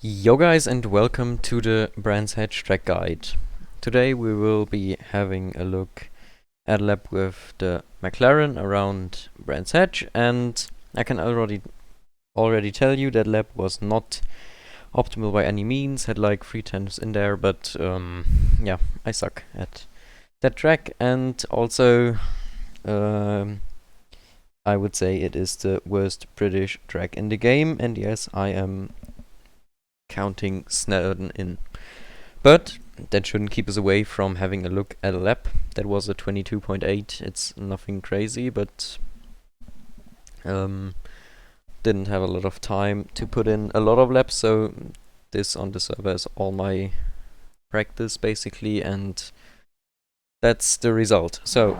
Yo guys, and welcome to the Brands Hatch track guide. Today we will be having a look at a lap with the McLaren around Brands Hatch, and I can already tell you that lap was not optimal by any means, had like 3 times in there, but yeah, I suck at that track, and also I would say it is the worst British track in the game, and yes, I am counting Snowden in. But that shouldn't keep us away from having a look at a lap. That was a 22.8. It's nothing crazy, but didn't have a lot of time to put in a lot of laps, so this on the server is all my practice basically, and that's the result. So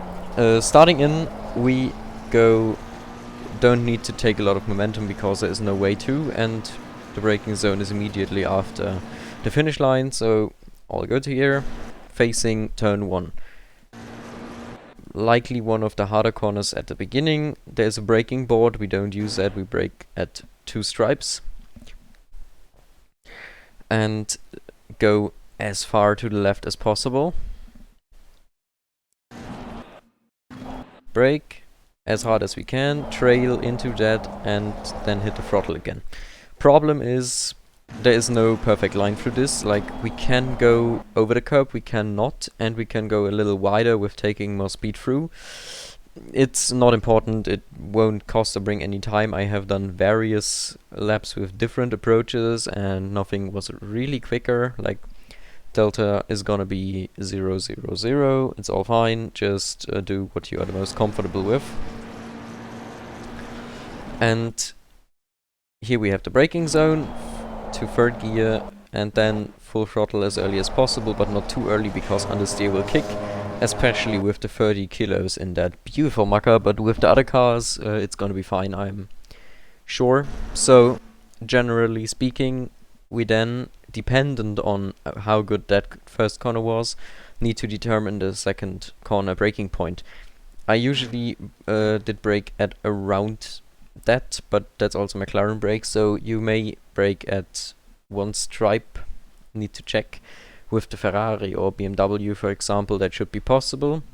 starting in, we don't need to take a lot of momentum because there is no way to, and the braking zone is immediately after the finish line, so all good here. Facing turn 1. Likely one of the harder corners at the beginning. There's a braking board, we don't use that, we brake at 2 stripes. And go as far to the left as possible. Brake as hard as we can, trail into that, and then hit the throttle again. Problem is, there is no perfect line through this. Like, we can go over the curb, we cannot, and we can go a little wider with taking more speed through. It's not important, it won't cost or bring any time. I have done various laps with different approaches and nothing was really quicker. Like, delta is gonna be 0, 0, 0. It's all fine, just do what you are the most comfortable with. And here we have the braking zone to 3rd gear, and then full throttle as early as possible, but not too early because understeer will kick, especially with the 30 kilos in that beautiful mucker, but with the other cars it's gonna be fine, I'm sure. So generally speaking, we then, dependent on how good that first corner was, need to determine the second corner braking point. I usually did brake at around that, but that's also McLaren brake, so you may brake at 1 stripe, need to check. With the Ferrari or BMW, for example, that should be possible,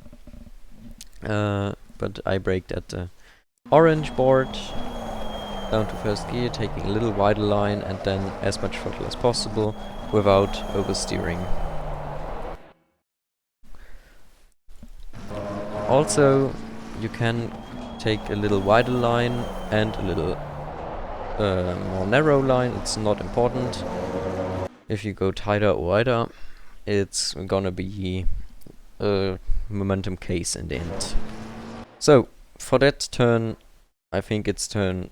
but I braked at the orange board, down to 1st gear, taking a little wider line, and then as much throttle as possible without oversteering. Also, you can take a little wider line and a little more narrow line, it's not important. If you go tighter or wider, it's gonna be a momentum case in the end. So, for that turn, I think it's turn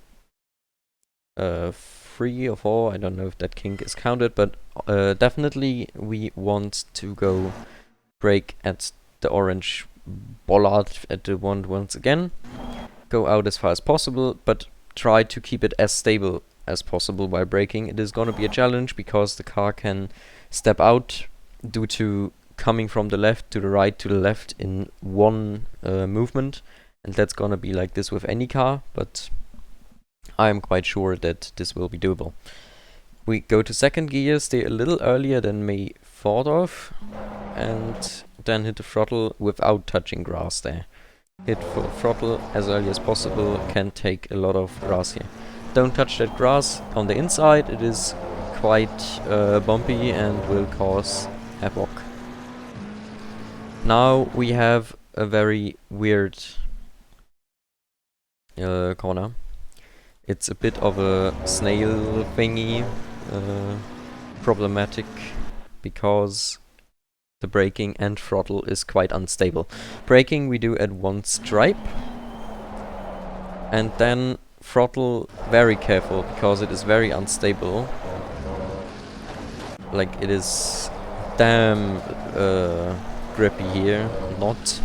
3 or 4, I don't know if that kink is counted, but definitely we want to go brake at the orange bollard at the one once again. Go out as far as possible, but try to keep it as stable as possible while braking. It is gonna be a challenge because the car can step out due to coming from the left to the right to the left in one movement, and that's gonna be like this with any car, but I am quite sure that this will be doable. We go to 2nd gear, stay a little earlier than may thought of, and then hit the throttle without touching grass there. Hit full throttle as early as possible, can take a lot of grass here. Don't touch that grass on the inside, it is quite bumpy and will cause havoc. Now we have a very weird corner. It's a bit of a snail thingy, problematic because the braking and throttle is quite unstable. Braking we do at 1 stripe, and then throttle very careful because it is very unstable. Like, it is damn grippy here, not.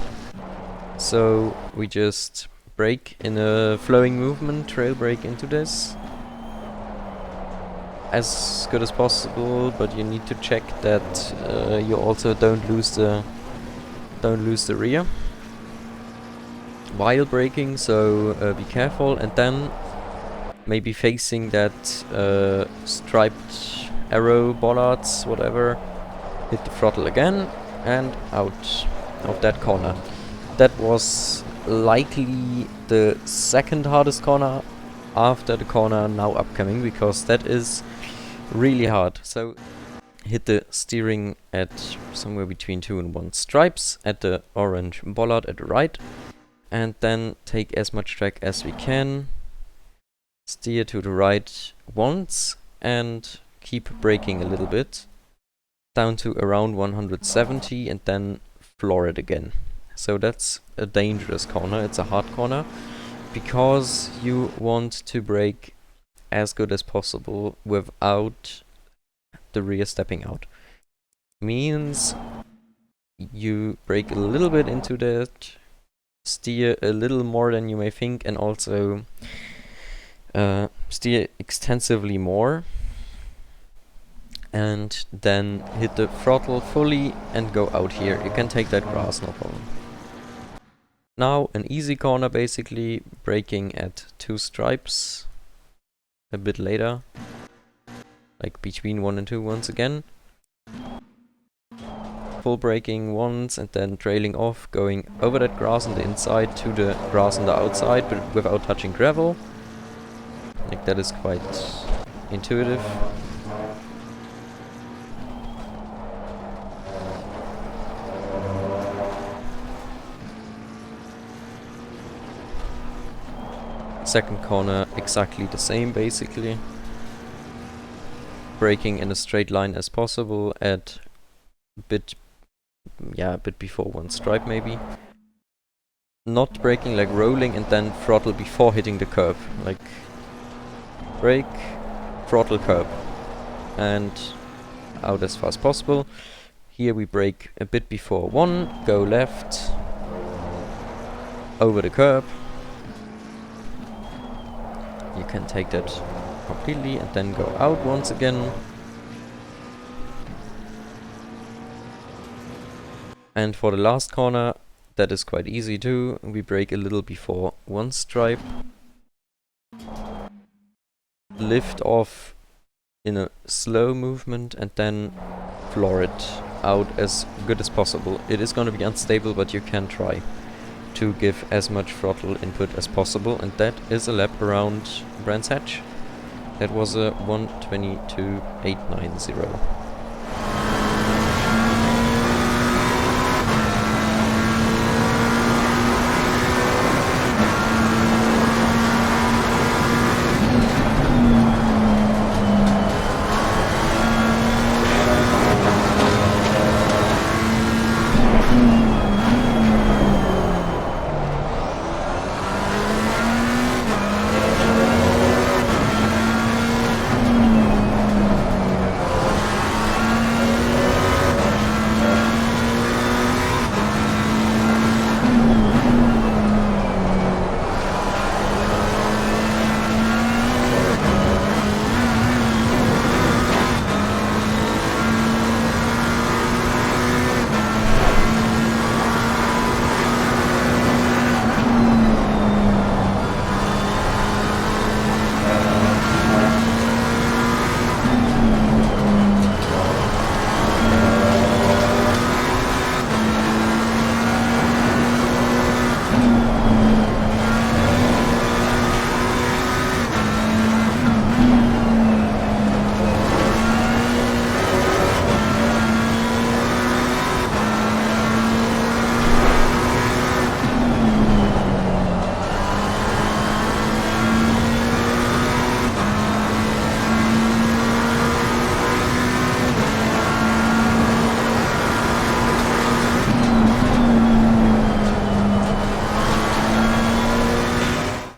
So we just brake in a flowing movement, trail brake into this as good as possible, but you need to check that you also don't lose the rear while braking, so be careful. And then maybe facing that striped arrow bollards, whatever. Hit the throttle again and out of that corner. That was likely the second hardest corner after the corner now upcoming, because that is really hard. So hit the steering at somewhere between 2 and 1 stripes at the orange bollard at the right, and then take as much track as we can, steer to the right once and keep braking a little bit down to around 170 and then floor it again. So that's a dangerous corner, it's a hard corner, because you want to brake as good as possible without the rear stepping out. Means you brake a little bit into that, steer a little more than you may think, and also steer extensively more, and then hit the throttle fully and go out here. You can take that grass, no problem. Now an easy corner, basically braking at 2 stripes a bit later, like between 1 and 2 once again. Full braking once and then trailing off, going over that grass on the inside to the grass on the outside, but without touching gravel. Like, that is quite intuitive. Second corner exactly the same, basically. Braking in a straight line as possible at a bit before 1 stripe maybe. Not braking, like rolling and then throttle before hitting the curb. Like, brake, throttle, curb, and out as fast as possible. Here we brake a bit before 1, go left, over the curb. You can take that completely and then go out once again. And for the last corner, that is quite easy too. We brake a little before 1 stripe. Lift off in a slow movement and then floor it out as good as possible. It is going to be unstable, but you can try to give as much throttle input as possible, and that is a lap around Brands Hatch. That was a 1:22.890.